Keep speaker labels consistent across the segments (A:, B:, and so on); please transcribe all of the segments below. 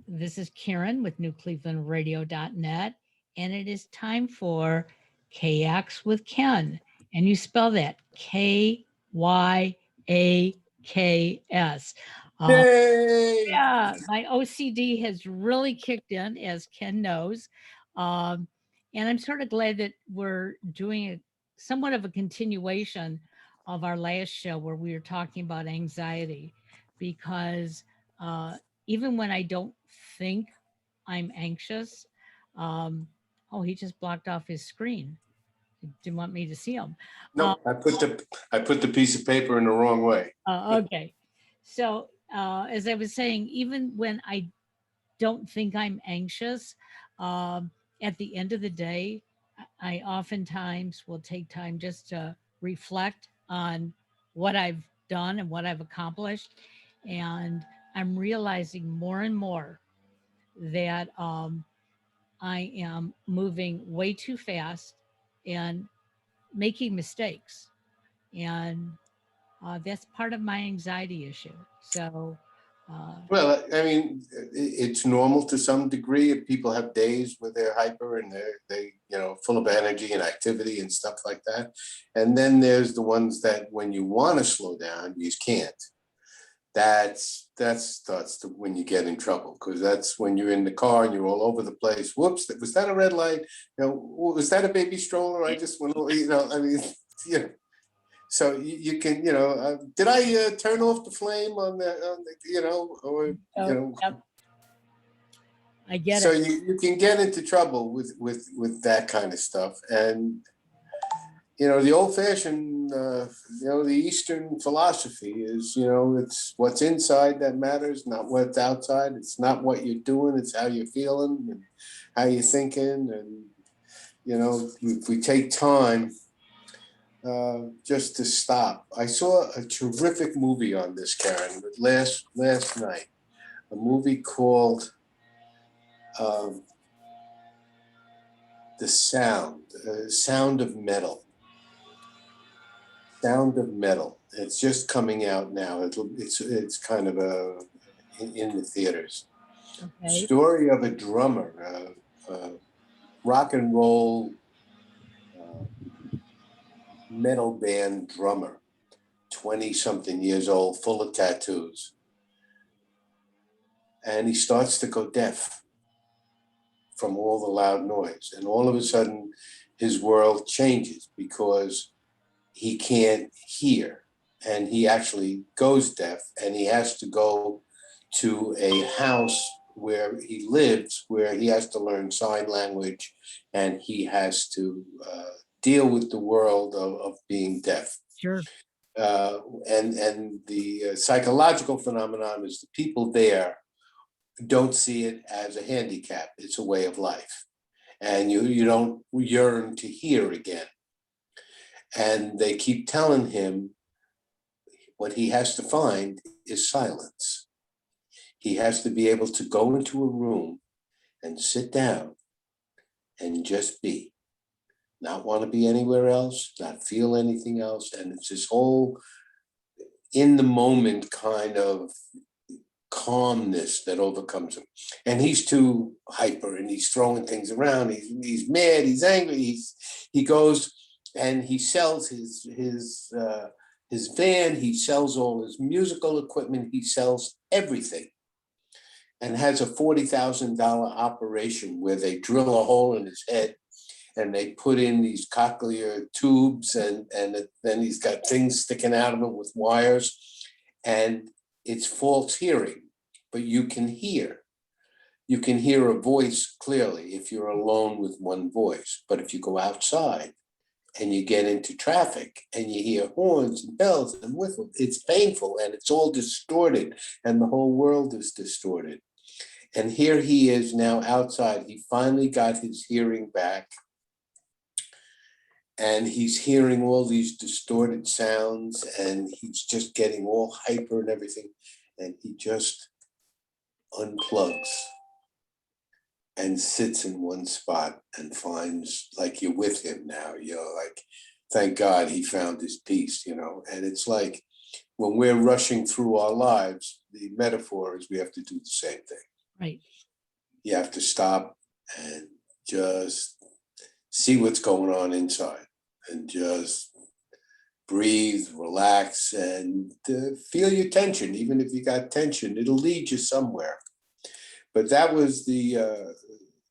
A: This is Karen with newclevelandradio.net, and it is time for KX with Ken. And you spell that Kyaks. Uh,
B: Yay!
A: yeah, my OCD has really kicked in, as Ken knows. Um, and I'm sort of glad that we're doing a somewhat of a continuation of our last show where we were talking about anxiety because uh, even when I don't think I'm anxious, um, oh, he just blocked off his screen. Didn't want me to see him. Uh,
B: No, I put the piece of paper in the wrong way.
A: okay. So, as I was saying, even when I don't think I'm anxious. Um, at the end of the day, I oftentimes will take time just to reflect on what I've done and what I've accomplished. And I'm realizing more and more that I am moving way too fast and making mistakes. And that's part of my anxiety issue. So, uh,
B: Well, I mean, it's normal to some degree. People have days where they're hyper and they full of energy and activity and stuff like that. And then there's the ones that when you want to slow down, you just can't. That starts to when you get in trouble, because that's when you're in the car and you're all over the place. Whoops, was that a red light? Was that a baby stroller? I just went, I mean, you know, so you can, did I turn off the flame or,
A: so, yep, I get
B: so
A: it.
B: you can get into trouble with that kind of stuff. And, the old fashioned, the Eastern philosophy is, it's what's inside that matters, not what's outside. It's not what you're doing, it's how you're feeling and how you're thinking. And, if we take time just to stop. I saw a terrific movie on this, Karen, last night. A movie called um, The Sound of Metal. Sound of Metal. It's just coming out now. It's kind of in the theaters.
A: Okay.
B: Story of a drummer, rock and roll uh, metal band drummer, 20 something years old, full of tattoos. And he starts to go deaf from all the loud noise. And all of a sudden, his world changes because he can't hear. And he actually goes deaf, and he has to go to a house where he lives, where he has to learn sign language, and he has to deal with the world of being deaf.
A: Sure.
B: Uh, and the psychological phenomenon is the people there don't see it as a handicap. It's a way of life. And you don't yearn to hear again. And they keep telling him what he has to find is silence. He has to be able to go into a room and sit down and just be, not want to be anywhere else, not feel anything else. And it's this whole in the moment kind of calmness that overcomes him. And he's too hyper and he's throwing things around. He's mad, he's angry, he goes and he sells his van, he sells all his musical equipment, he sells everything, and has a $40,000 operation where they drill a hole in his head and they put in these cochlear tubes, and then he's got things sticking out of him with wires, and it's false hearing, but you can hear. You can hear a voice clearly if you're alone with one voice. But if you go outside and you get into traffic and you hear horns and bells and whistles, it's painful and it's all distorted and the whole world is distorted. And here he is now outside. He finally got his hearing back. And he's hearing all these distorted sounds and he's just getting all hyper and everything. And he just unplugs and sits in one spot and finds, like, you're with him now, like, thank God he found his peace, and it's when we're rushing through our lives, the metaphor is we have to do the same thing.
A: Right.
B: You have to stop and just see what's going on inside and just breathe, relax, and feel your tension. Even if you got tension, it'll lead you somewhere. But that was the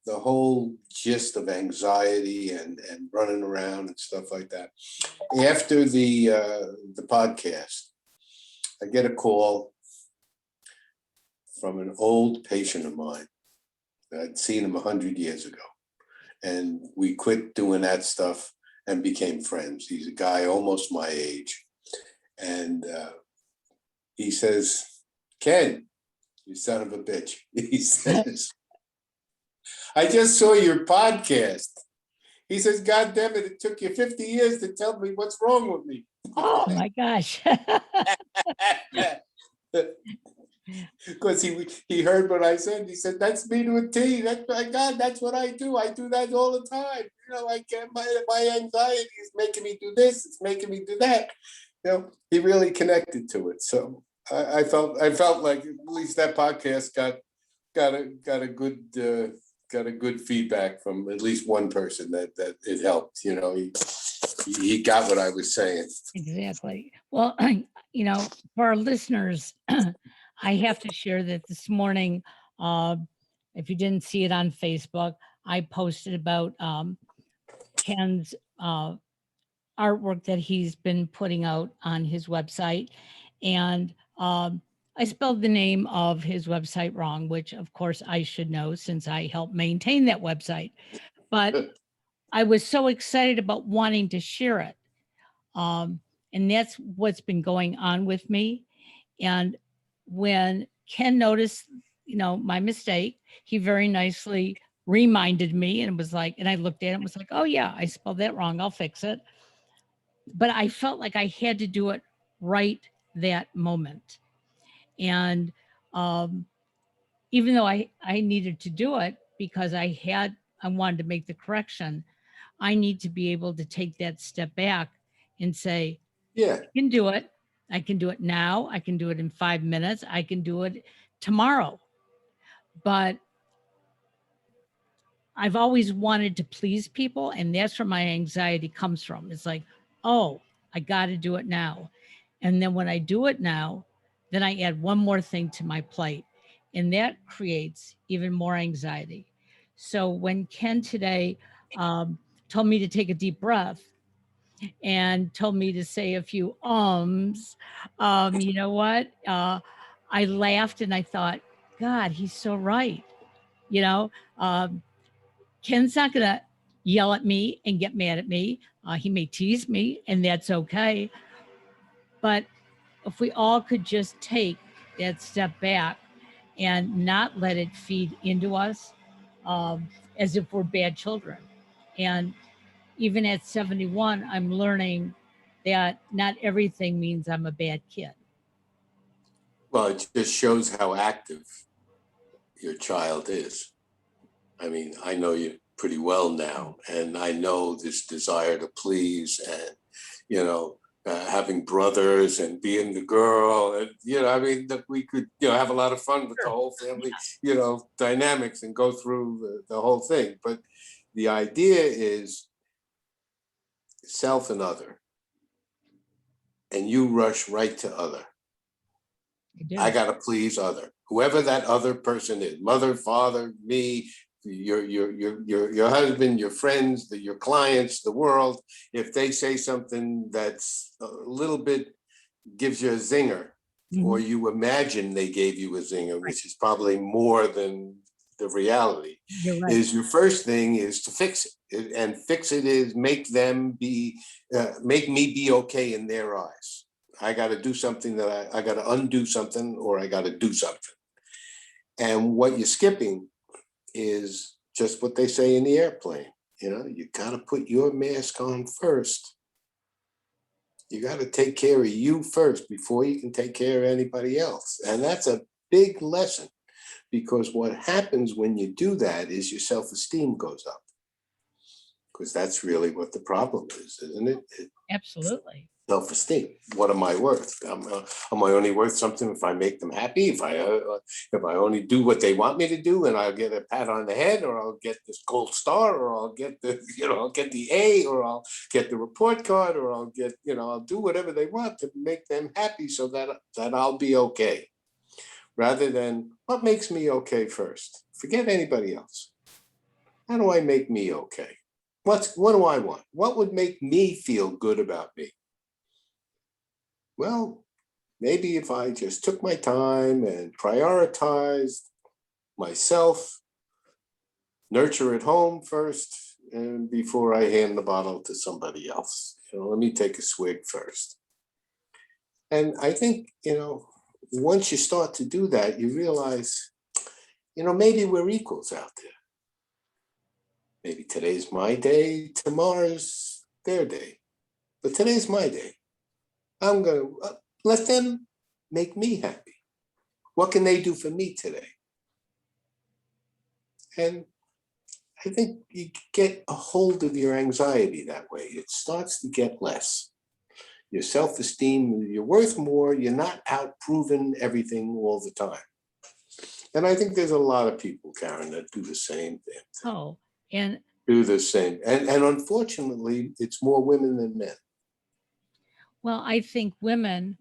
B: whole gist of anxiety and running around and stuff like that. After the podcast, I get a call from an old patient of mine. I'd seen him 100 years ago, and we quit doing that stuff and became friends. He's a guy almost my age, and he says, "Ken, you son of a bitch," he says, "I just saw your podcast." He says, "God damn it, it took you 50 years to tell me what's wrong with me."
A: Oh my gosh.
B: Because he heard what I said. He said, "That's me to a T. That's my God. That's what I do. I do that all the time. You know, I can't. My anxiety is making me do this. It's making me do that." You know, he really connected to it. So I felt like at least that podcast got a good feedback from at least one person that it helped. You know, he got what I was saying.
A: Exactly. Well, for our listeners, I have to share that this morning, if you didn't see it on Facebook, I posted about Ken's artwork that he's been putting out on his website. And I spelled the name of his website wrong, which of course I should know since I helped maintain that website. But I was so excited about wanting to share it. And that's what's been going on with me. And when Ken noticed, my mistake, he very nicely reminded me and was like, and I looked at it and was like, oh yeah, I spelled that wrong. I'll fix it. But I felt like I had to do it right that moment. And even though I needed to do it because I wanted to make the correction, I need to be able to take that step back and say,
B: Yeah.
A: I can do it. I can do it now. I can do it in 5 minutes. I can do it tomorrow. But I've always wanted to please people. And that's where my anxiety comes from. It's like, oh, I got to do it now. And then when I do it now, then I add one more thing to my plate. And that creates even more anxiety. So when Ken today told me to take a deep breath and told me to say a few ums, you know what? I laughed and I thought, God, he's so right. You know, um, Ken's not going to yell at me and get mad at me. He may tease me, and that's okay. But if we all could just take that step back and not let it feed into us as if we're bad children. And even at 71, I'm learning that not everything means I'm a bad kid.
B: Well, it just shows how active your child is. I mean, I know you pretty well now, and I know this desire to please and, having brothers and being the girl. And, I mean, that we could, have a lot of fun with the whole family, dynamics and go through the whole thing. But the idea is self and other, and you rush right to other. I got to please other, whoever that other person is, mother, father, me, your husband, your friends, your clients, the world. If they say something that's a little bit gives you a zinger, or you imagine they gave you a zinger, which is probably more than the reality,
A: right.
B: Is your first thing is to fix it. And fix it is make me be okay in their eyes. I got to do something that I got to undo something, or I got to do something. And what you're skipping is just what they say in the airplane. You got to put your mask on first. You got to take care of you first before you can take care of anybody else. And that's a big lesson, because what happens when you do that is your self-esteem goes up. Because that's really what the problem is, isn't it?
A: Absolutely.
B: self-esteem. What am I worth? Am I only worth something if I make them happy? If I only do what they want me to do, and I'll get a pat on the head, or I'll get this gold star, or I'll get the I'll get the A, or I'll get the report card, or I'll get I'll do whatever they want to make them happy, so that I'll be okay. Rather than what makes me okay first. Forget anybody else. How do I make me okay? What do I want? What would make me feel good about me? Well, maybe if I just took my time and prioritized myself, nurture at home first, and before I hand the bottle to somebody else. Let me take a swig first. And I think, once you start to do that, you realize, maybe we're equals out there. Maybe today's my day, tomorrow's their day. But today's my day. I'm going to let them make me happy. What can they do for me today? And I think you get a hold of your anxiety that way. It starts to get less. Your self-esteem, you're worth more. You're not out proving everything all the time. And I think there's a lot of people, Karen, that do the same thing.
A: Oh, and
B: do the same. And unfortunately, it's more women than men.
A: well, I think women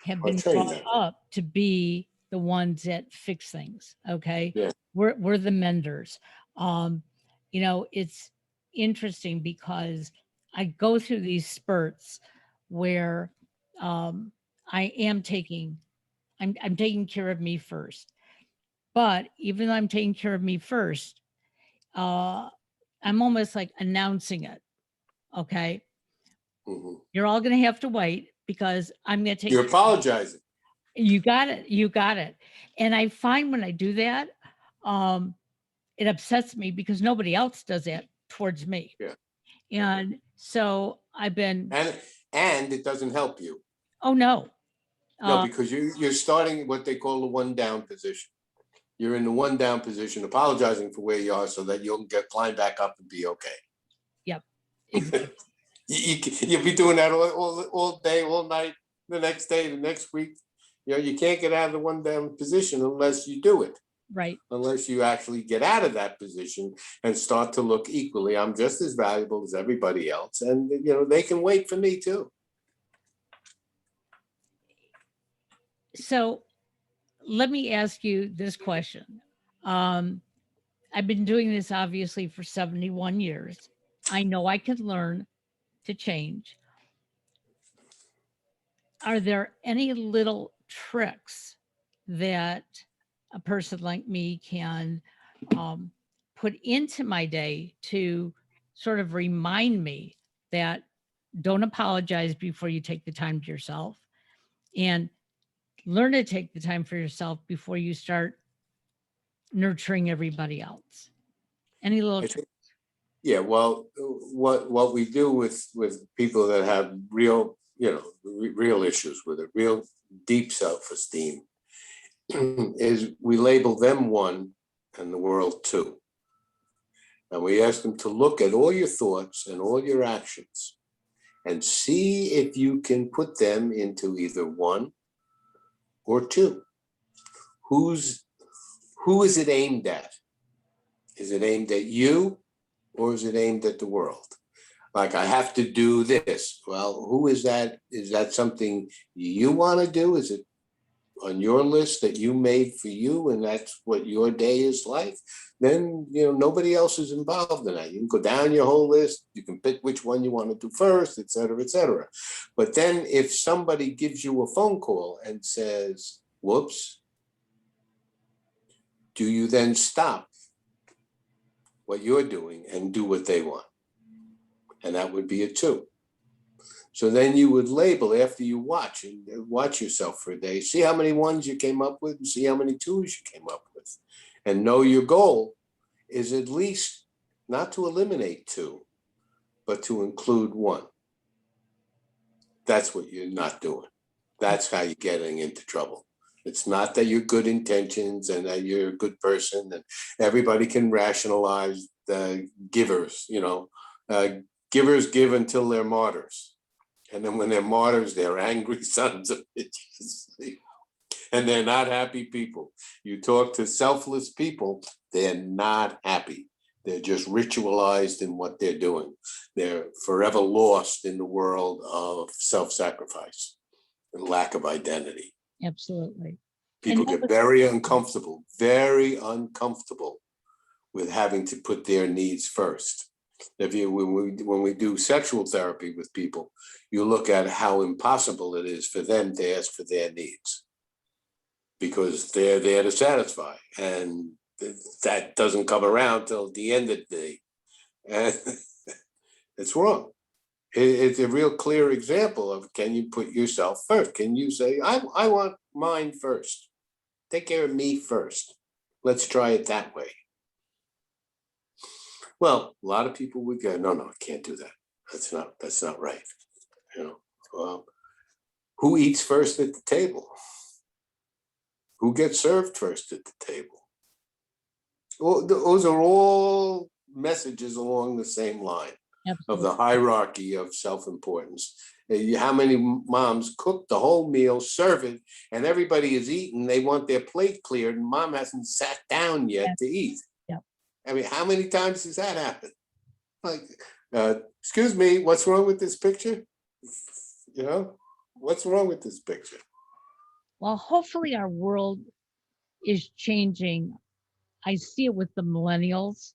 A: have been brought up to be the ones that fix things. Okay.
B: Yeah.
A: We're the menders. It's interesting because I go through these spurts where I am I'm taking care of me first. But even though I'm taking care of me first, I'm almost like announcing it. Okay.
B: Mm-hmm.
A: You're all going to have to wait because I'm going to take.
B: You're apologizing.
A: You got it. You got it. And I find when I do that, it upsets me because nobody else does that towards me.
B: Yeah.
A: And so I've been.
B: And it doesn't help you.
A: Oh, no.
B: No, because you're starting what they call the one down position. You're in the one down position, apologizing for where you are so that you'll climb back up and be okay.
A: Yep. Exactly.
B: You'll be doing that all day, all night, the next day, the next week. You can't get out of the one down position unless you do it.
A: Right.
B: Unless you actually get out of that position and start to look equally. I'm just as valuable as everybody else. And, they can wait for me too.
A: So let me ask you this question. I've been doing this obviously for 71 years. I know I can learn to change. Are there any little tricks that a person like me can put into my day to sort of remind me that don't apologize before you take the time to yourself, and learn to take the time for yourself before you start nurturing everybody else? Any little tricks?
B: Yeah, well, what we do with people that have real, real issues with it, real deep self-esteem, is we label them one and the world two. And we ask them to look at all your thoughts and all your actions and see if you can put them into either one or two. Who is it aimed at? Is it aimed at you, or is it aimed at the world? Like, I have to do this. Well, who is that? Is that something you want to do? Is it on your list that you made for you, and that's what your day is like? Then, nobody else is involved in that. You can go down your whole list. You can pick which one you want to do first, et cetera, et cetera. But then if somebody gives you a phone call and says, whoops, do you then stop what you're doing and do what they want? And that would be a two. So then you would label after you watch yourself for a day, see how many ones you came up with and see how many twos you came up with, and know your goal is at least not to eliminate two, but to include one. That's what you're not doing. That's how you're getting into trouble. It's not that you're good intentions and that you're a good person and everybody can rationalize the givers, givers give until they're martyrs. And then when they're martyrs, they're angry sons of bitches. And they're not happy people. You talk to selfless people, they're not happy. They're just ritualized in what they're doing. They're forever lost in the world of self-sacrifice and lack of identity.
A: Absolutely.
B: People get very uncomfortable with having to put their needs first. When we do sexual therapy with people, you look at how impossible it is for them to ask for their needs because they're there to satisfy, and that doesn't come around till the end of the day, and it's wrong. It's a real clear example of, can you put yourself first? Can you say, I want mine first? Take care of me first. Let's try it that way. Well, a lot of people would go, no, I can't do that. That's not right. You know, who eats first at the table? Who gets served first at the table? Well, those are all messages along the same line. Absolutely. Of the hierarchy of self-importance. How many moms cook the whole meal, serve it, and everybody is eating, they want their plate cleared, and mom hasn't sat down yet to eat.
A: Yep.
B: I mean, how many times does that happen? Like, excuse me, what's wrong with this picture? You know, what's wrong with this picture?
A: Well, hopefully our world is changing. I see it with the millennials.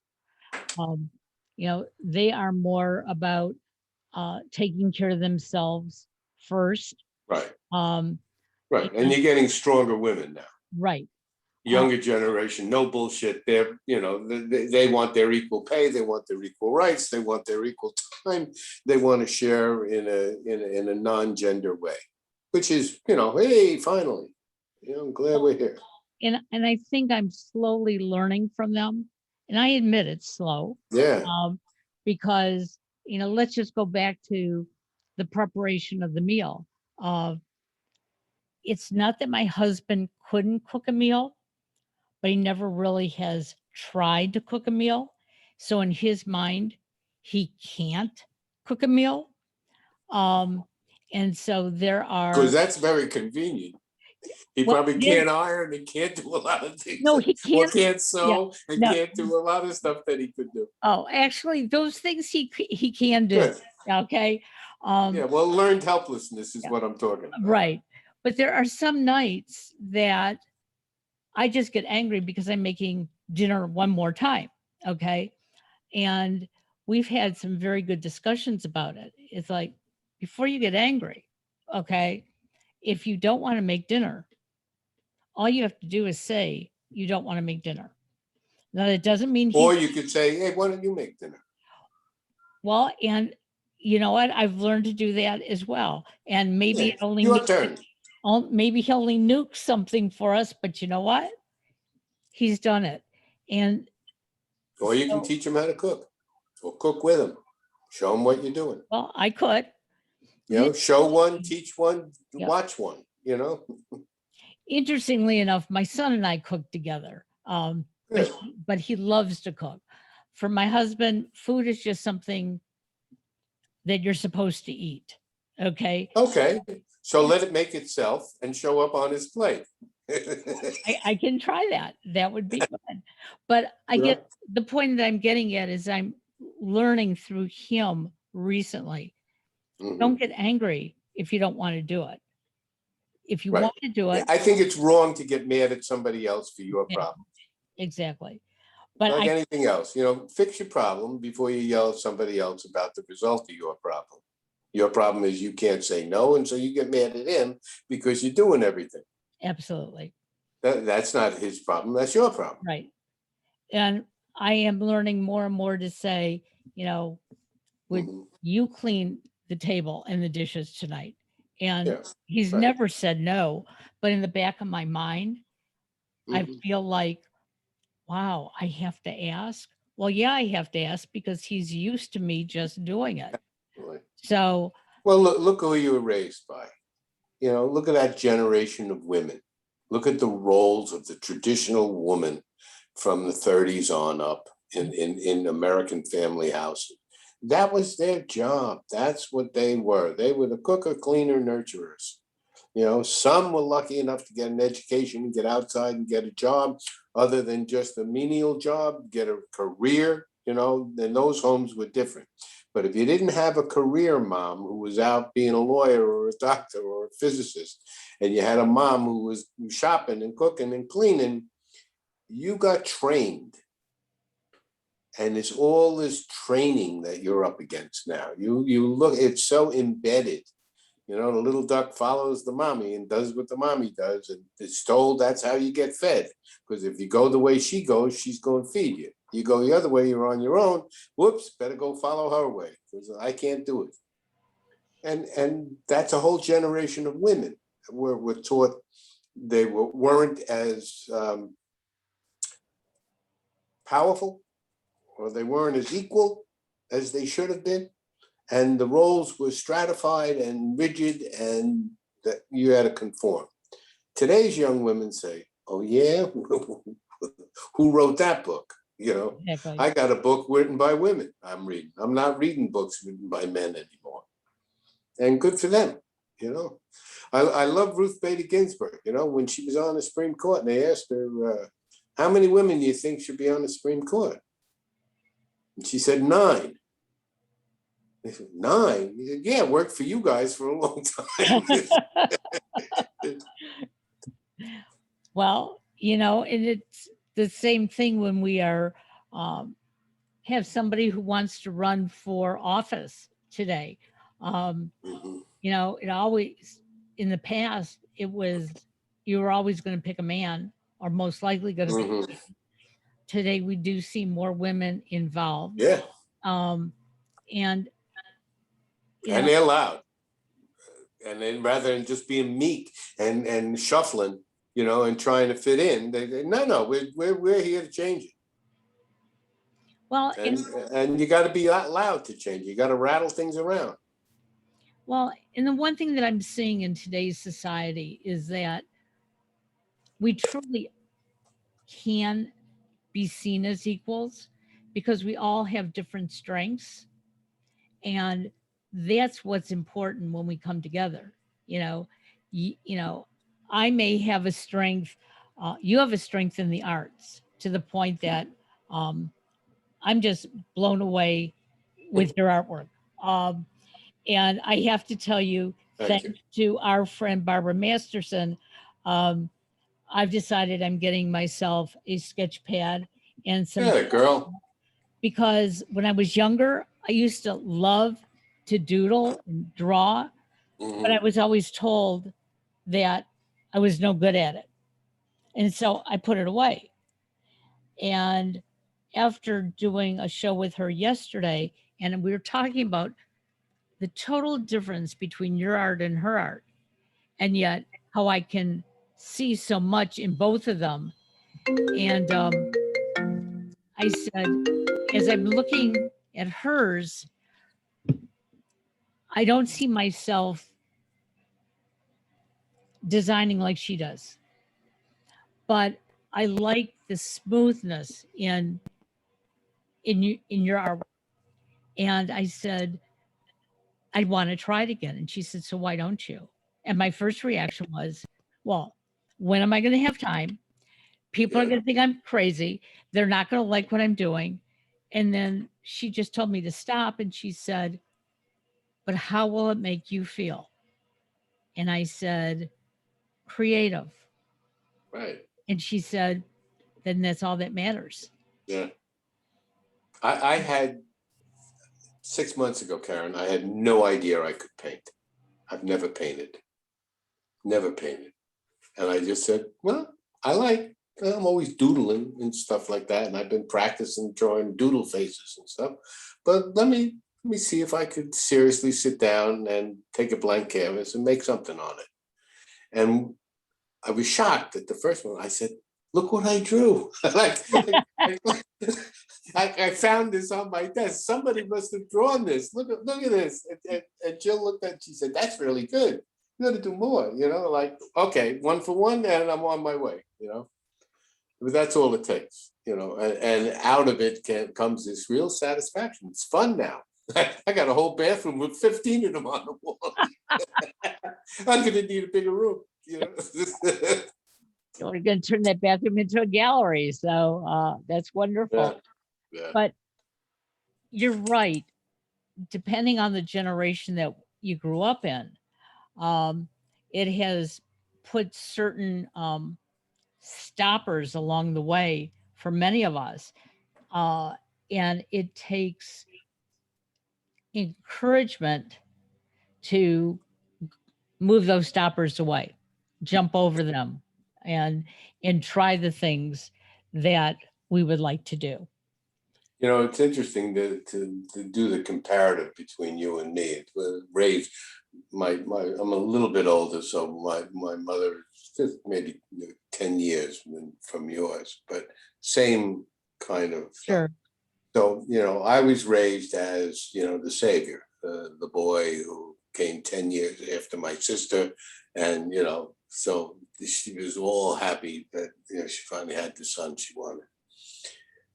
A: You know, they are more about taking care of themselves first.
B: Right.
A: Right.
B: And you're getting stronger women now.
A: Right.
B: Younger generation, no bullshit. They're, you know, they want their equal pay, they want their equal rights, they want their equal time, they want to share in a non-gender way, which is, you know, hey, finally, you know, I'm glad we're here.
A: And I think I'm slowly learning from them. And I admit it's slow.
B: Yeah.
A: Because, you know, let's just go back to the preparation of the meal. It's not that my husband couldn't cook a meal, but he never really has tried to cook a meal. So in his mind, he can't cook a meal. And so there are.
B: Because that's very convenient. He probably can't iron and can't do a lot of things.
A: No, he can't.
B: Or can't sew and can't do a lot of stuff that he could do.
A: Oh, actually, those things he can do. Good. Okay.
B: Yeah, well, learned helplessness is what I'm talking about.
A: Right. But there are some nights that I just get angry because I'm making dinner one more time. Okay. And we've had some very good discussions about it. It's like, before you get angry, okay, if you don't want to make dinner, all you have to do is say you don't want to make dinner. Now, that doesn't mean
B: or you could say, hey, why don't you make dinner?
A: Well, and you know what? I've learned to do that as well. And maybe it only
B: your turn.
A: Maybe he only nukes something for us, but you know what? He's done it. And
B: or you can teach him how to cook, or cook with him. Show him what you're doing.
A: Well, I could.
B: You know, show one, teach one, watch one, you know.
A: Interestingly enough, my son and I cook together. But he loves to cook. For my husband, food is just something that you're supposed to eat. Okay.
B: Okay. So let it make itself and show up on his plate.
A: I can try that. That would be good. But I get the point that I'm getting at is I'm learning through him recently. Mm-hmm. Don't get angry if you don't want to do it. If you want to do it.
B: I think it's wrong to get mad at somebody else for your problem.
A: Exactly. But
B: like anything else, you know, fix your problem before you yell at somebody else about the result of your problem. Your problem is you can't say no, and so you get mad at him because you're doing everything.
A: Absolutely.
B: That's not his problem. That's your problem.
A: Right. And I am learning more and more to say, you know, would you clean the table and the dishes tonight? And he's never said no, but in the back of my mind, I feel like, wow, I have to ask. Well, yeah, I have to ask because he's used to me just doing it.
B: Absolutely.
A: So,
B: well, look who you were raised by. You know, look at that generation of women. Look at the roles of the traditional woman from the 30s on up in American family houses. that was their job. That's what they were. They were the cooker, cleaner, nurturers. Some were lucky enough to get an education, get outside and get a job, other than just a menial job, get a career. Then those homes were different. But if you didn't have a career mom who was out being a lawyer or a doctor or a physicist, and you had a mom who was shopping and cooking and cleaning, you got trained. And it's all this training that you're up against now. You look, it's so embedded. The little duck follows the mommy and does what the mommy does, and it's told that's how you get fed. Because if you go the way she goes, she's going to feed you. You go the other way, you're on your own. Whoops, better go follow her way, because I can't do it. And that's a whole generation of women were taught they weren't as powerful, or they weren't as equal as they should have been. And the roles were stratified and rigid, and that you had to conform. Today's young women say, oh yeah, who wrote that book?
A: Exactly.
B: I got a book written by women I'm reading. I'm not reading books written by men anymore. And good for them. I love Ruth Bader Ginsburg. When she was on the Supreme Court, and they asked her, how many women do you think should be on the Supreme Court? And she said 9. They said, 9? He said, yeah, it worked for you guys for a long time.
A: Well, and it's the same thing when we are have somebody who wants to run for office today.
B: Mhm.
A: It always, in the past, it was, you were always going to pick a man, or most likely going to pick.
B: Mhm.
A: Today, we do see more women involved.
B: Yeah,
A: Um, and,
B: and they're loud. And then rather than just being meek and shuffling, and trying to fit in, they no, we're here to change it.
A: well,
B: And you got to be loud to change. You got to rattle things around.
A: well, and the one thing that I'm seeing in today's society is that we truly can be seen as equals, because we all have different strengths, and that's what's important when we come together. you know you know I may have a strength, you have a strength in the arts, to the point that um, I'm just blown away with your artwork. um, and I have to tell you,
B: Thank
A: thanks
B: you.
A: to our friend Barbara Masterson, um, I've decided I'm getting myself a sketch pad and some,
B: Yeah, girl.
A: because when I was younger, I used to love to doodle and draw, but I
B: Mhm.
A: was always told that I was no good at it. And so I put it away. And after doing a show with her yesterday, and we were talking about the total difference between your art and her art, and yet how I can see so much in both of them. And I said, as I'm looking at hers, I don't see myself designing like she does, but I like the smoothness in your art. And I said, I want to try it again. And she said, so why don't you? And my first reaction was, well, when am I going to have time? People are
B: Yeah,
A: going to think I'm crazy. They're not going to like what I'm doing. And then she just told me to stop, and she said, but how will it make you feel? And I said, creative.
B: right.
A: And she said, then that's all that matters.
B: Yeah. I had 6 months ago, Karen, I had no idea I could paint. I've never painted, never painted. And I just said, well, I'm always doodling and stuff like that. And I've been practicing drawing doodle faces and stuff. But let me see if I could seriously sit down and take a blank canvas and make something on it. And I was shocked at the first one. I said, look what I drew. I found this on my desk. Somebody must have drawn this. Look at this. And Jill looked at it, she said, that's really good. You got to do more, like, okay, one for one, and I'm on my way. But that's all it takes, and out of it comes this real satisfaction. It's fun now. I got a whole bathroom with 15 of them on the wall. I'm gonna need a bigger room, you know.
A: We're going to turn that bathroom into a gallery. So that's wonderful.
B: Yeah, yeah.
A: But you're right. Depending on the generation that you grew up in, um, it has put certain stoppers along the way for many of us. Uh, and it takes encouragement to move those stoppers away, jump over them, and try the things that we would like to do.
B: You know, it's interesting to do the comparative between you and me. It was raised my I'm a little bit older, so my mother is just maybe 10 years from yours, but same kind of.
A: Sure.
B: So, you know, I was raised as, you know, the savior, the boy who came 10 years after my sister. And, you know, so she was all happy that, you know, she finally had the son she wanted.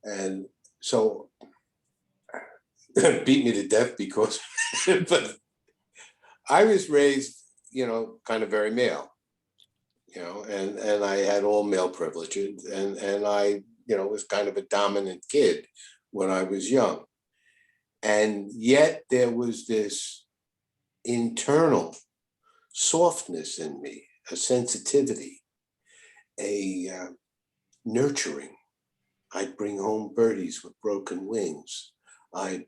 B: And so beat me to death because, but I was raised, you know, kind of very male, you know, and I had all male privileges and I, you know, was kind of a dominant kid when I was young. And yet there was this internal softness in me, a sensitivity, a nurturing. I'd bring home birdies with broken wings. I'd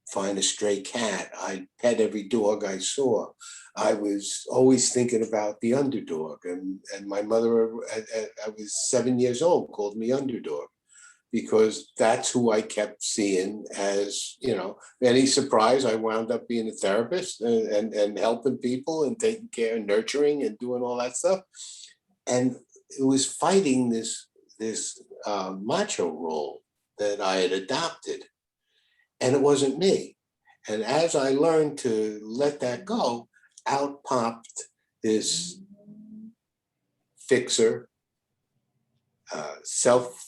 B: find a stray cat. I'd pet every dog I saw. I was always thinking about the underdog. And my mother, I was 7 years old, called me underdog because that's who I kept seeing as, you know, any surprise, I wound up being a therapist and helping people and taking care and nurturing and doing all that stuff. And it was fighting this macho role that I had adopted. And it wasn't me. And as I learned to let that go, out popped this fixer, self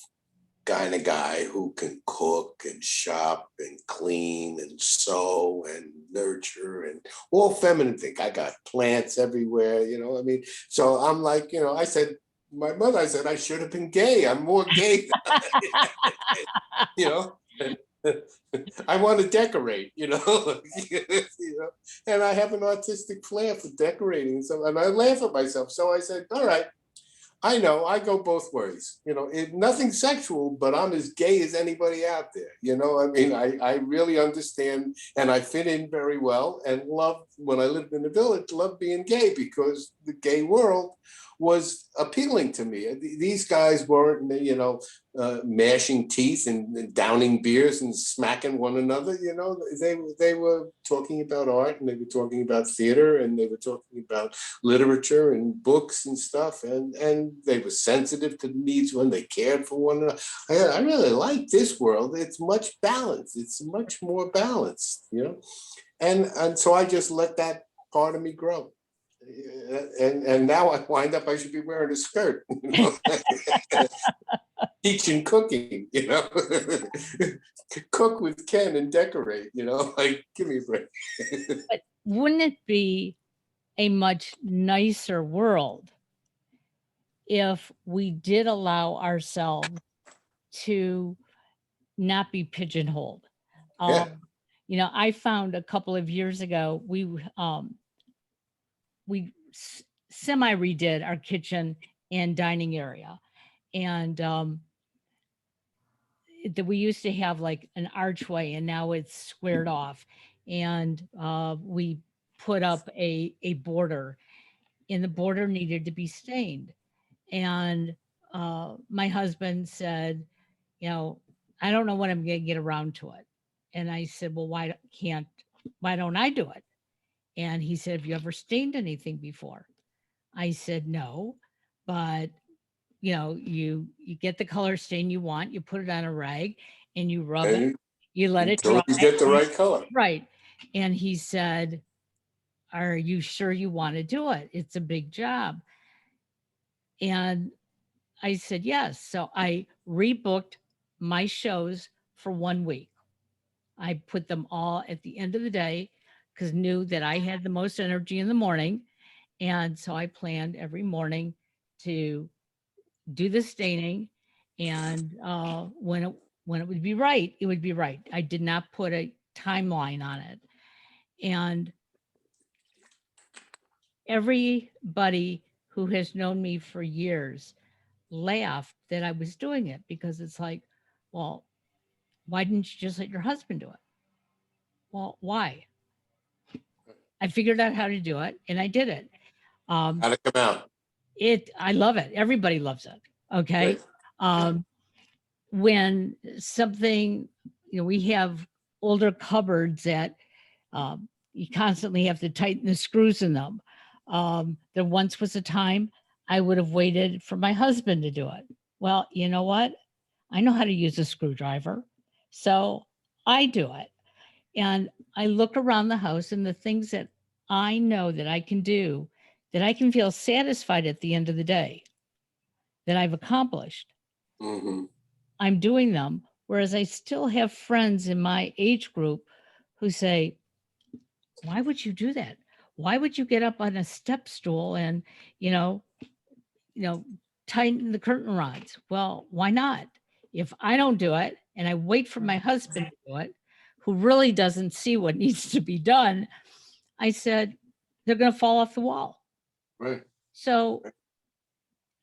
B: kind of guy who can cook and shop and clean and sew and nurture and all feminine things. I got plants everywhere, you know. I mean, so I'm like, you know, I said, my mother, I said, I should have been gay. I'm more gay, you know. I want to decorate, you know, you know, and I have an artistic flair for decorating and so, and I laugh at myself. So I said, all right, I know I go both ways. You know, nothing sexual, but I'm as gay as anybody out there. You know, I mean, I really understand and I fit in very well and love when I lived in the village, loved being gay because the gay world was appealing to me. These guys weren't, you know, mashing teeth and downing beers and smacking one another. You know, they were talking about art and they were talking about theater and they were talking about literature and books and stuff, and they were sensitive to the needs when they cared for one another. I really like this world. It's much balanced. It's much more balanced, you know. And so I just let that part of me grow. And now I wind up I should be wearing a skirt, you know? Teaching cooking, you know. Cook with Ken and decorate, you know, like give me a break.
A: But wouldn't it be a much nicer world if we did allow ourselves to not be pigeonholed?
B: Yeah.
A: You know, I found a couple of years ago we semi redid our kitchen and dining area, and that we used to have like an archway, and now it's squared off, and we put up a border, and the border needed to be stained, and my husband said, you know, I don't know when I'm going to get around to it. And I said, well, why don't I do it? And he said, have you ever stained anything before? I said, no, but you know, you get the color stain you want, you put it on a rag and you rub it,
B: And
A: you let it
B: until
A: dry.
B: you get the right color.
A: Right. And he said, are you sure you want to do it? It's a big job. And I said, yes. So I rebooked my shows for 1 week. I put them all at the end of the day because knew that I had the most energy in the morning. And so I planned every morning to do the staining. And when it would be right, it would be right. I did not put a timeline on it. And everybody who has known me for years laughed that I was doing it because it's like, well, why didn't you just let your husband do it? Well, why? I figured out how to do it and I did it. Um,
B: How'd it come out?
A: I love it. Everybody loves it. Okay.
B: Good.
A: Um, when something, we have older cupboards that you constantly have to tighten the screws in them. There once was a time I would have waited for my husband to do it. Well, you know what? I know how to use a screwdriver. So I do it. And I look around the house and the things that I know that I can do, that I can feel satisfied at the end of the day, that I've accomplished.
B: Mhm.
A: I'm doing them. Whereas I still have friends in my age group who say, why would you do that? Why would you get up on a step stool and, you know, you know, tighten the curtain rods? Well, why not? If I don't do it and I wait for my husband to do it, who really doesn't see what needs to be done, I said, they're going to fall off the wall.
B: Right.
A: So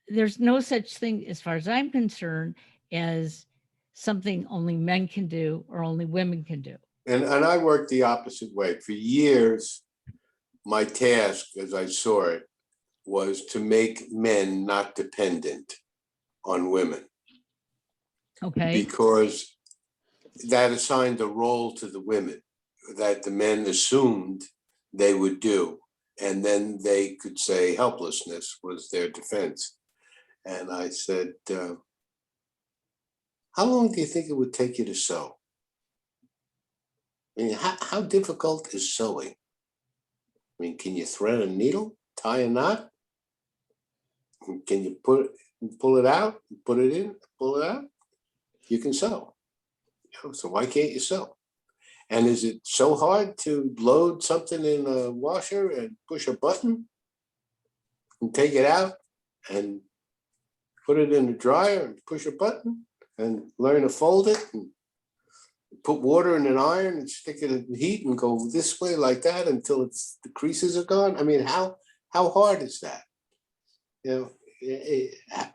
A: there's no such thing, as far as I'm concerned, as something only men can do or only women can do.
B: And I worked the opposite way. For years, my task, as I saw it, was to make men not dependent on women
A: Okay.
B: because that assigned a role to the women that the men assumed they would do. And then they could say helplessness was their defense. And I said, how long do you think it would take you to sew? I mean, how difficult is sewing? I mean, can you thread a needle, tie a knot? Can you pull it out, put it in, pull it out? You can sew. So why can't you sew? And is it so hard to load something in a washer and push a button and take it out and put it in the dryer and push a button and learn to fold it and put water in an iron and stick it in heat and go this way like that until the creases are gone? I mean, how hard is that? You know,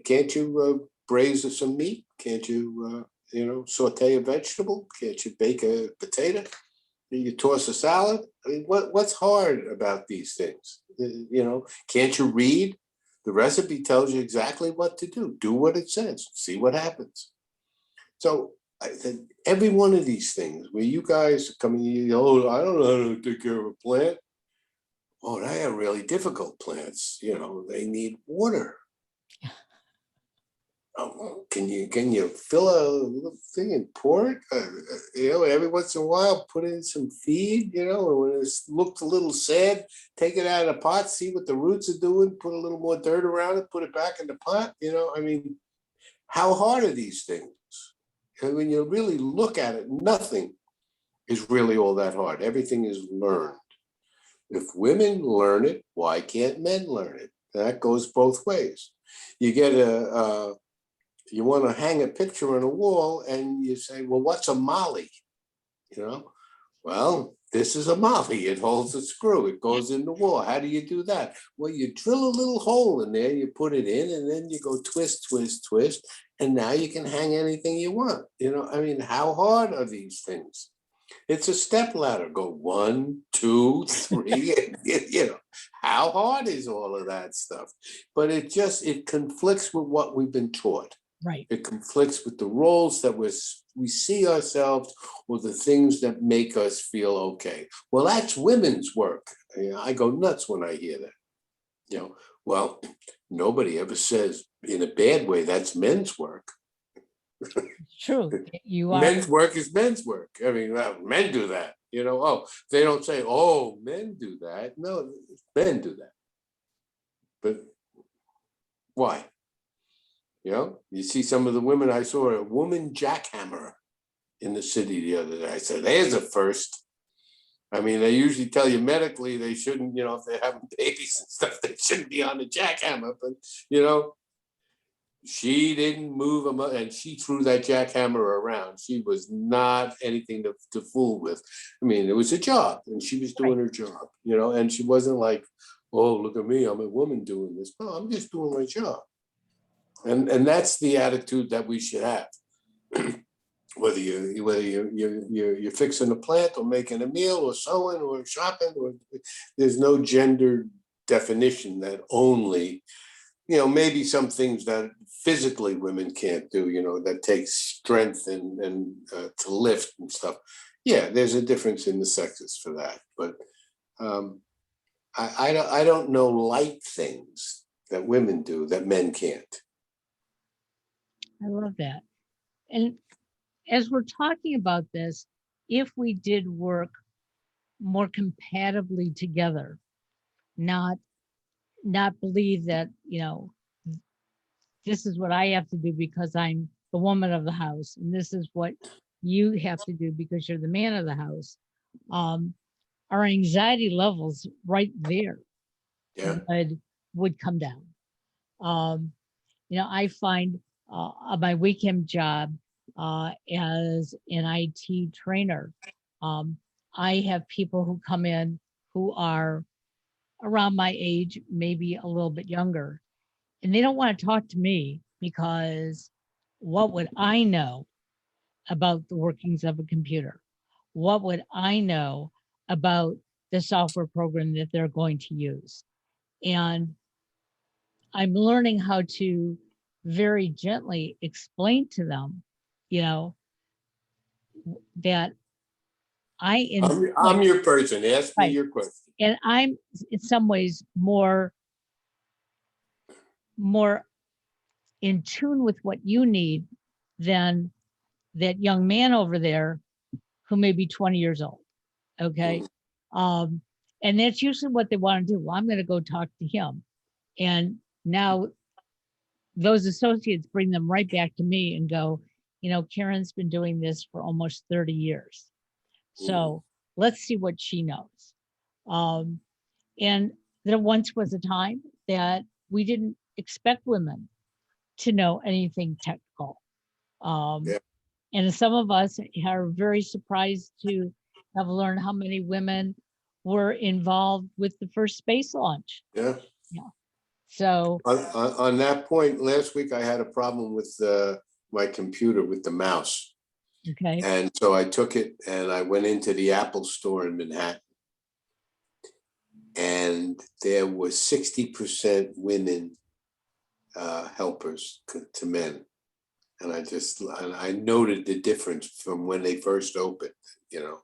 B: can't you braise some meat? Can't you saute a vegetable? Can't you bake a potato? You toss a salad. I mean, what's hard about these things? Can't you read? The recipe tells you exactly what to do. Do what it says. See what happens. So I said, every one of these things where you guys come in, oh, I don't know how to take care of a plant. Oh, they are really difficult plants. They need water. Oh, can you fill a little thing and pour it? Every once in a while, put in some feed. And when it looks a little sad, take it out of the pot, see what the roots are doing, put a little more dirt around it, put it back in the pot. I mean, how hard are these things? And when you really look at it, nothing is really all that hard. Everything is learned. If women learn it, why can't men learn it? That goes both ways. You get you want to hang a picture on a wall and you say, well, what's a molly? Well, this is a molly. It holds a screw. It goes in the wall. How do you do that? Well, you drill a little hole in there, you put it in, and then you go twist, twist, twist, and now you can hang anything you want. I mean, how hard are these things? It's a step ladder. Go 1, 2, 3. How hard is all of that stuff? But it conflicts with what we've been taught.
A: Right.
B: It conflicts with the roles that we see ourselves or the things that make us feel okay. Well, that's women's work. I go nuts when I hear that. Well, nobody ever says in a bad way that's men's work.
A: True. You are.
B: Men's work is men's work. I mean, men do that. They don't say, oh, men do that. No, men do that. But why? You see some of the women I saw, a woman jackhammer. in the city the other day. I said, there's a first. I mean, they usually tell you medically they shouldn't, if they're having babies and stuff, they shouldn't be on the jackhammer. But, she didn't move them, and she threw that jackhammer around. She was not anything to fool with. I mean, it was a job, and she was doing
A: Right.
B: her job, and she wasn't like, oh, look at me, I'm a woman doing this. No, I'm just doing my job. And that's the attitude that we should have. Whether you're fixing a plant or making a meal or sewing or shopping, or there's no gender definition that only, maybe some things that physically women can't do, that takes strength and to lift and stuff. Yeah, there's a difference in the sexes for that. But I don't know light things that women do that men can't.
A: I love that. And as we're talking about this, if we did work more compatibly together, not believe that, this is what I have to do because I'm the woman of the house, and this is what you have to do because you're the man of the house. Um, our anxiety levels right there
B: Yeah.
A: would come down. I find on my weekend job as an IT trainer, I have people who come in who are around my age, maybe a little bit younger, and they don't want to talk to me because what would I know about the workings of a computer? What would I know about the software program that they're going to use? And I'm learning how to very gently explain to them, you know, that I
B: I'm your person. Ask me
A: right,
B: your question.
A: and I'm in some ways more in tune with what you need than that young man over there who may be 20 years old. Okay.
B: Mm.
A: Um, and that's usually what they want to do. Well, I'm going to go talk to him. And now those associates bring them right back to me and go, Karen's been doing this for almost 30 years. So let's see what she knows. Um, and there once was a time that we didn't expect women to know anything technical. Um,
B: Yeah.
A: and some of us are very surprised to have learned how many women were involved with the first space launch.
B: Yeah.
A: Yeah. So,
B: On that point, last week I had a problem with my computer with the mouse.
A: okay.
B: And so I took it and I went into the Apple store in Manhattan. And there was 60% women helpers to men. And I noted the difference from when they first opened, you know.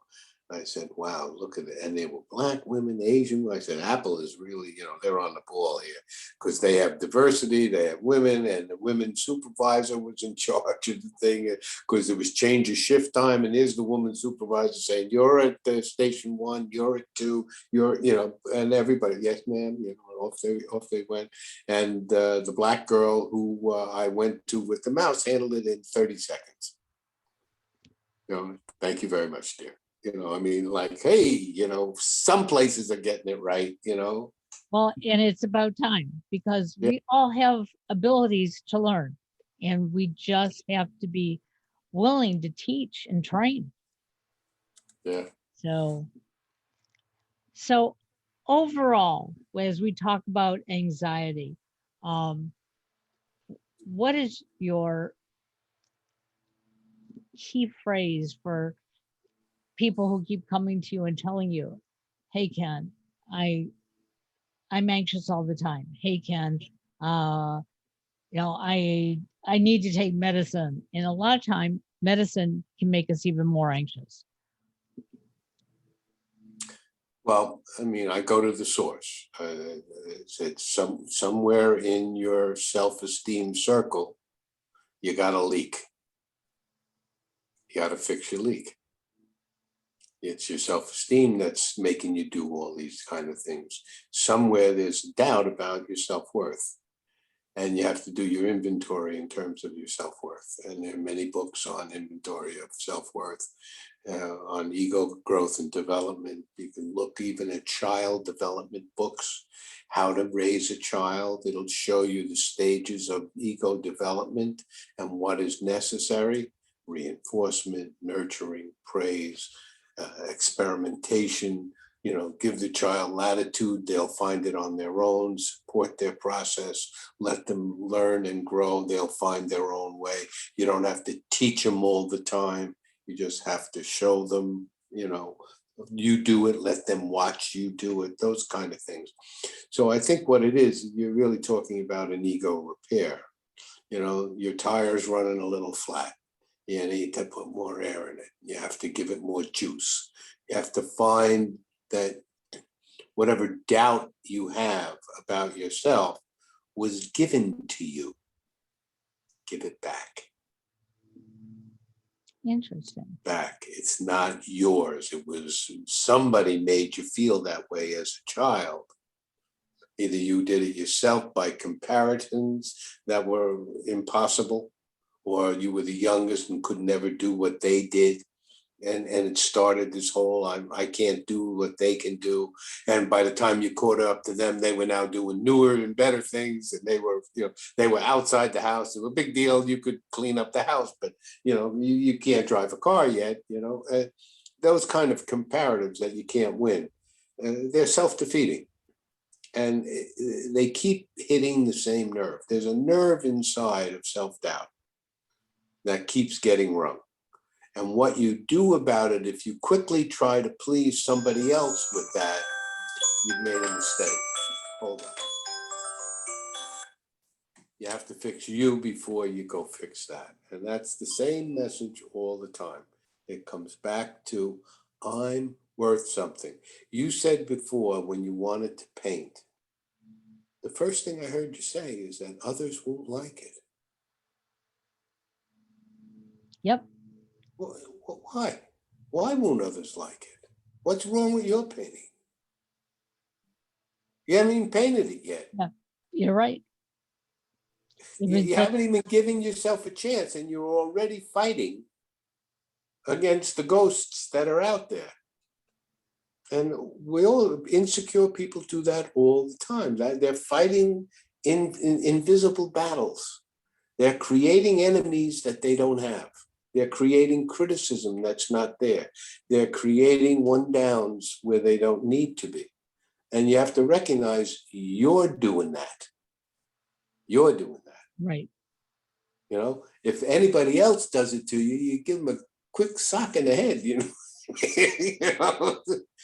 B: I said, wow, look at it. And they were Black women, Asian. I said, Apple is really, they're on the ball here because they have diversity, they have women, and the women supervisor was in charge of the thing because there was change of shift time. And here's the woman supervisor saying, you're at station 1, you're at 2, and everybody, yes, ma'am, off they went. And the Black girl who I went to with the mouse handled it in 30 seconds. Thank you very much, dear. I mean, like, hey, some places are getting it right,
A: Well, and it's about time because
B: Yeah.
A: we all have abilities to learn and we just have to be willing to teach and train.
B: Yeah.
A: So overall, as we talk about anxiety, um, what is your key phrase for people who keep coming to you and telling you, "Hey, Ken, I I'm anxious all the time. Hey, Ken, uh, I need to take medicine." And a lot of time, medicine can make us even more anxious.
B: Well, I mean, I go to the source. It's somewhere in your self-esteem circle, you got a leak. You got to fix your leak. It's your self-esteem that's making you do all these kind of things. Somewhere there's doubt about your self-worth. And you have to do your inventory in terms of your self-worth. And there are many books on inventory of self-worth, on ego growth and development. You can look even at child development books, how to raise a child. It'll show you the stages of ego development and what is necessary: reinforcement, nurturing, praise, experimentation. Give the child latitude, they'll find it on their own, support their process, let them learn and grow, they'll find their own way. You don't have to teach them all the time. You just have to show them, you do it, let them watch you do it, those kind of things. So I think what it is, you're really talking about an ego repair. Your tire's running a little flat. You need to put more air in it. You have to give it more juice. You have to find that whatever doubt you have about yourself was given to you. Give it back.
A: Interesting.
B: Back. It's not yours. It was somebody made you feel that way as a child. Either you did it yourself by comparisons that were impossible, or you were the youngest and could never do what they did. And it started this whole, I can't do what they can do. And by the time you caught up to them, they were now doing newer and better things. And they were outside the house. It was a big deal. You could clean up the house, but you can't drive a car yet. Those kind of comparatives that you can't win, they're self-defeating. And they keep hitting the same nerve. There's a nerve inside of self-doubt that keeps getting rung. And what you do about it, if you quickly try to please somebody else with that, you've made a mistake. Hold on. You have to fix you before you go fix that. And that's the same message all the time. It comes back to, I'm worth something. You said before, when you wanted to paint, the first thing I heard you say is that others won't like it.
A: Yep.
B: Well, why? Why won't others like it? What's wrong with your painting? You haven't even painted it yet.
A: Yeah, you're right.
B: You haven't even given yourself a chance, and you're already fighting against the ghosts that are out there. And insecure people do that all the time. They're fighting in invisible battles. They're creating enemies that they don't have. They're creating criticism that's not there. They're creating one downs where they don't need to be. And you have to recognize you're doing that. You're doing that.
A: Right.
B: If anybody else does it to you, you give them a quick sock in the head,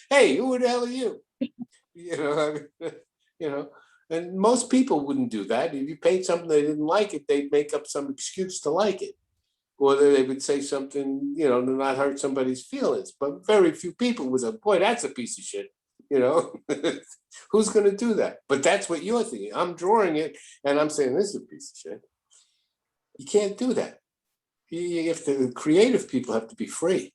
B: Hey, who the hell are you? And most people wouldn't do that. If you paid something they didn't like it, they'd make up some excuse to like it. Or they would say something, to not hurt somebody's feelings. But very few people would say, boy, that's a piece of shit. Who's going to do that? But that's what you're thinking. I'm drawing it and I'm saying this is a piece of shit. You can't do that. Creative people have to be free.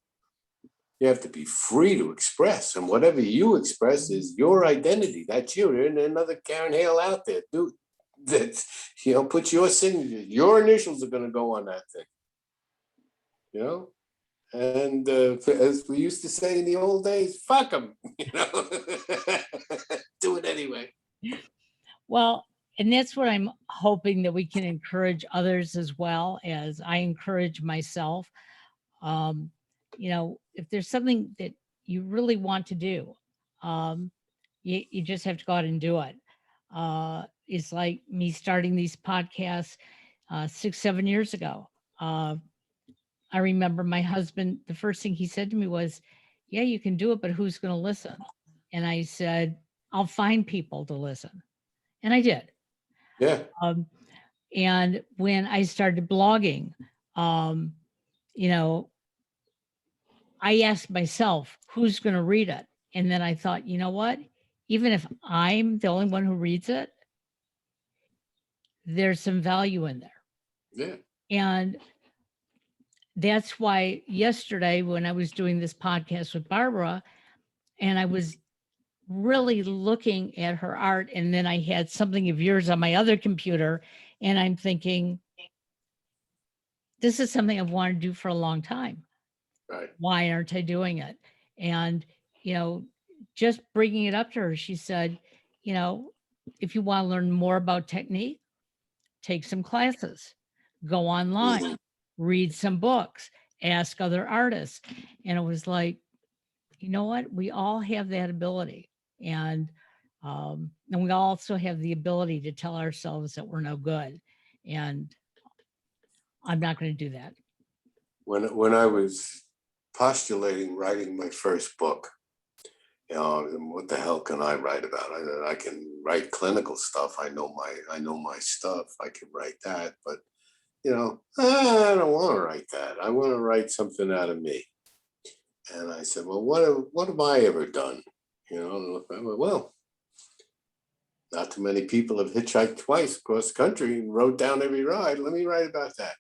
B: You have to be free to express. And whatever you express is your identity. That's you. There isn't another Karen Hale out there, dude. That, put your signature, your initials are going to go on that thing. And as we used to say in the old days, fuck them, do it anyway.
A: Well, and that's what I'm hoping that we can encourage others as well as I encourage myself. If there's something that you really want to do, you just have to go out and do it. It's like me starting these podcasts 6-7 years ago. I remember my husband, the first thing he said to me was, yeah, you can do it, but who's going to listen? And I said, I'll find people to listen. And I did.
B: Yeah.
A: And when I started blogging, I asked myself, who's going to read it? And then I thought, you know what? Even if I'm the only one who reads it, there's some value in there.
B: Yeah.
A: And that's why yesterday when I was doing this podcast with Barbara and I was really looking at her art, and then I had something of yours on my other computer, and I'm thinking, this is something I've wanted to do for a long time.
B: Right.
A: Why aren't I doing it? And, you know, just bringing it up to her, she said, you know, if you want to learn more about technique, take some classes, go online,
B: Mhm.
A: read some books, ask other artists. And it was like, you know what? We all have that ability. And we also have the ability to tell ourselves that we're no good. And I'm not going to do that.
B: When I was postulating writing my first book, what the hell can I write about? I can write clinical stuff. I know my stuff. I can write that, but I don't want to write that. I want to write something out of me. And I said, well, what have I ever done? I went, well, not too many people have hitchhiked twice across the country and rode down every ride. Let me write about that.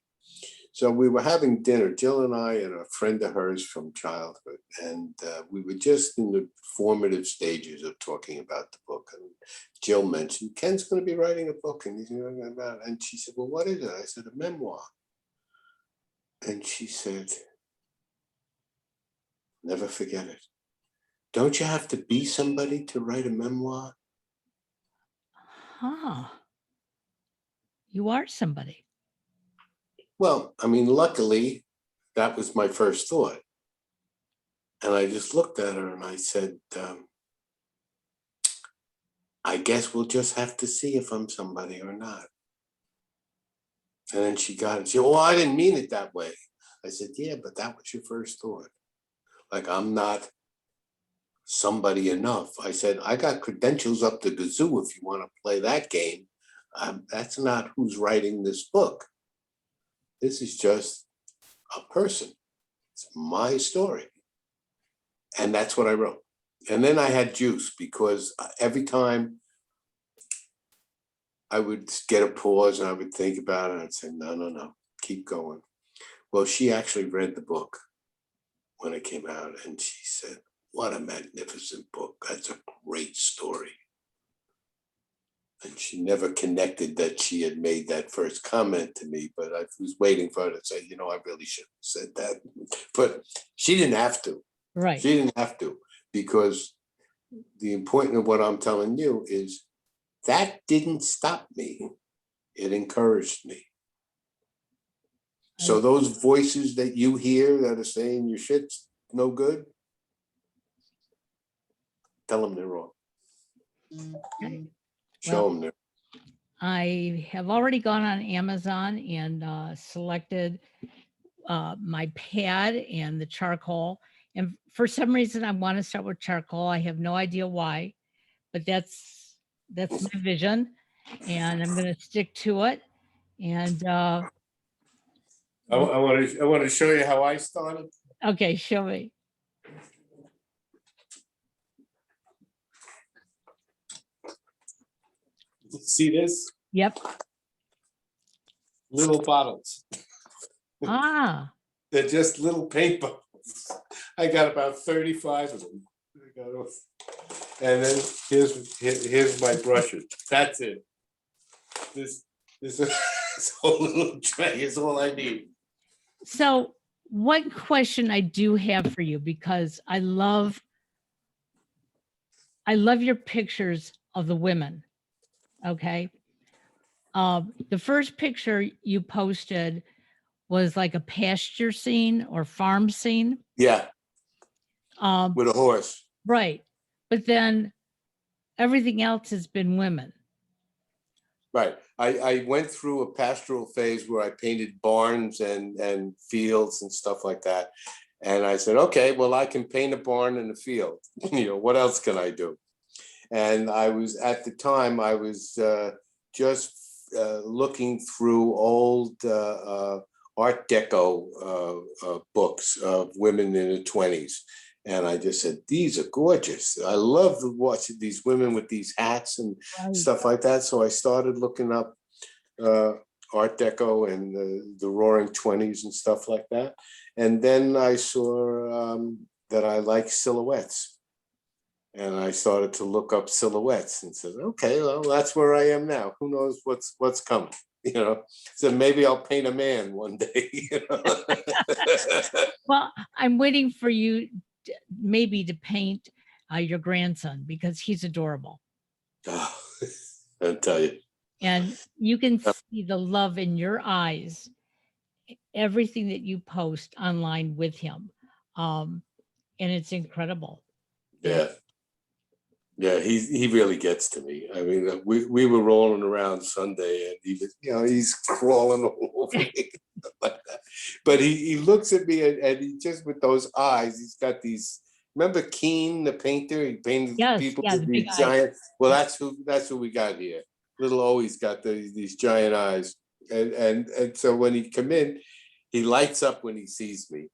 B: So we were having dinner, Jill and I and a friend of hers from childhood, and we were just in the formative stages of talking about the book. And Jill mentioned, Ken's going to be writing a book, and he's going to about it. And she said, well, what is it? I said, a memoir. And she said, never forget it. Don't you have to be somebody to write a memoir?
A: Huh. You are somebody.
B: Well, I mean, luckily, that was my first thought. And I just looked at her and I said, I guess we'll just have to see if I'm somebody or not. And then she got it. She said, oh, I didn't mean it that way. I said, yeah, but that was your first thought. Like, I'm not somebody enough. I said, I got credentials up the gazoo if you want to play that game. That's not who's writing this book. This is just a person. It's my story. And that's what I wrote. And then I had juice because every time I would get a pause and I would think about it and I'd say, no, keep going. Well, she actually read the book when it came out and she said, what a magnificent book. That's a great story. And she never connected that she had made that first comment to me, but I was waiting for her to say, I really should have said that. But she didn't have to.
A: Right.
B: She didn't have to, because the important of what I'm telling you is that didn't stop me. It encouraged me. So those voices that you hear that are saying your shit's no good, tell them they're wrong.
A: Okay.
B: Show them they're.
A: I have already gone on Amazon and selected my pad and the charcoal. And for some reason, I want to start with charcoal. I have no idea why, but that's my vision, and I'm going to stick to it. And
B: I want to show you how I started.
A: okay, show me.
B: See this?
A: Yep.
B: Little bottles.
A: Ah.
B: They're just little paint bottles. I got about 35 of them. And then here's my brushes. That's it. This whole little tray is all I need.
A: So one question I do have for you, because I love your pictures of the women. Okay. The first picture you posted was like a pasture scene or farm scene.
B: Yeah.
A: Um,
B: With a horse.
A: right. But then everything else has been women.
B: Right. I went through a pastoral phase where I painted barns and fields and stuff like that. And I said, okay, well, I can paint a barn and a field. What else can I do? And I was, at the time, I was just looking through old Art Deco books of women in the 20s. And I just said, these are gorgeous. I love watching these women with these hats and stuff like that. So I started looking up Art Deco and the Roaring 20s and stuff like that. And then I saw that I like silhouettes. And I started to look up silhouettes and said, okay, well, that's where I am now. Who knows what's coming? So maybe I'll paint a man one day.
A: Well, I'm waiting for you maybe to paint your grandson because he's adorable.
B: Oh, I'll tell you.
A: And you can see the love in your eyes, everything that you post online with him. Um, and it's incredible. And
B: Yeah. Yeah, he really gets to me. I mean, we were rolling around Sunday, and he was, he's crawling all over me like that. But he looks at me, and he just with those eyes, he's got these. Remember Keane, the painter? He painted
A: yes,
B: people
A: yeah,
B: with
A: the big
B: these
A: eyes.
B: giant. Well, that's who we got here. Little O's got these giant eyes, and so when he come in, he lights up when he sees me.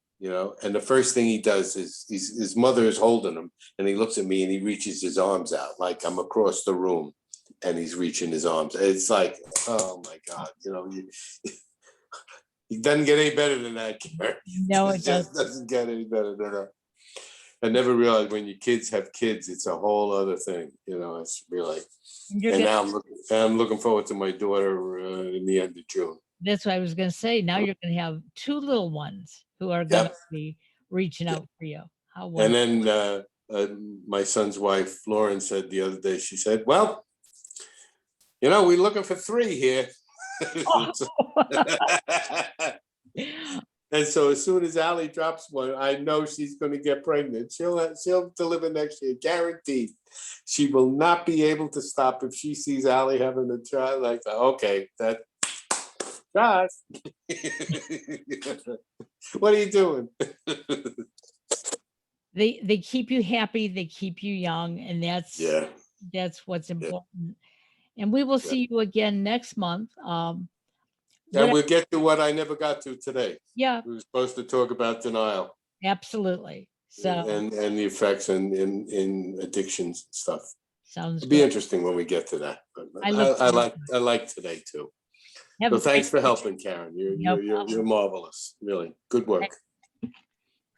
B: And the first thing he does is his mother is holding him, and he looks at me and he reaches his arms out like I'm across the room, and he's reaching his arms. It's like, oh my God, he doesn't get any better than that, Karen.
A: No,
B: He
A: it does.
B: just doesn't get any better than that. I never realized when your kids have kids, it's a whole other thing. It's really.
A: And you're
B: And
A: gonna,
B: now I'm looking forward to my daughter in the end of June.
A: that's what I was gonna say. Now you're gonna have two little ones who are gonna
B: Yep.
A: be reaching out for you. How
B: And
A: wonderful.
B: then my son's wife, Lauren, said the other day, she said, well, we're looking for three here. And so as soon as Allie drops one, I know she's going to get pregnant. She'll deliver next year, guaranteed. She will not be able to stop if she sees Allie having a child. Like, okay, that Josh, what are you doing?
A: They keep you happy, they keep you young, and
B: Yeah,
A: that's what's
B: yeah,
A: important. And we will
B: yeah.
A: see you again next month.
B: And
A: What?
B: we'll get to what I never got to today.
A: Yeah,
B: We were supposed to talk about denial
A: absolutely. So
B: and the effects in addictions and stuff.
A: sounds
B: It'd be
A: good.
B: interesting when we get to that. But
A: I look
B: I
A: forward
B: like
A: to it.
B: I like today too.
A: Have
B: So
A: a great
B: thanks for
A: day.
B: helping, Karen. You're
A: No
B: you're you're,
A: problem.
B: you're marvelous. Really good work.
A: Thanks.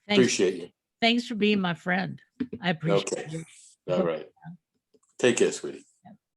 B: Appreciate you.
A: Thanks for being my friend. I appreciate
B: Okay.
A: you. I
B: All
A: hope
B: right. Take care, sweetie.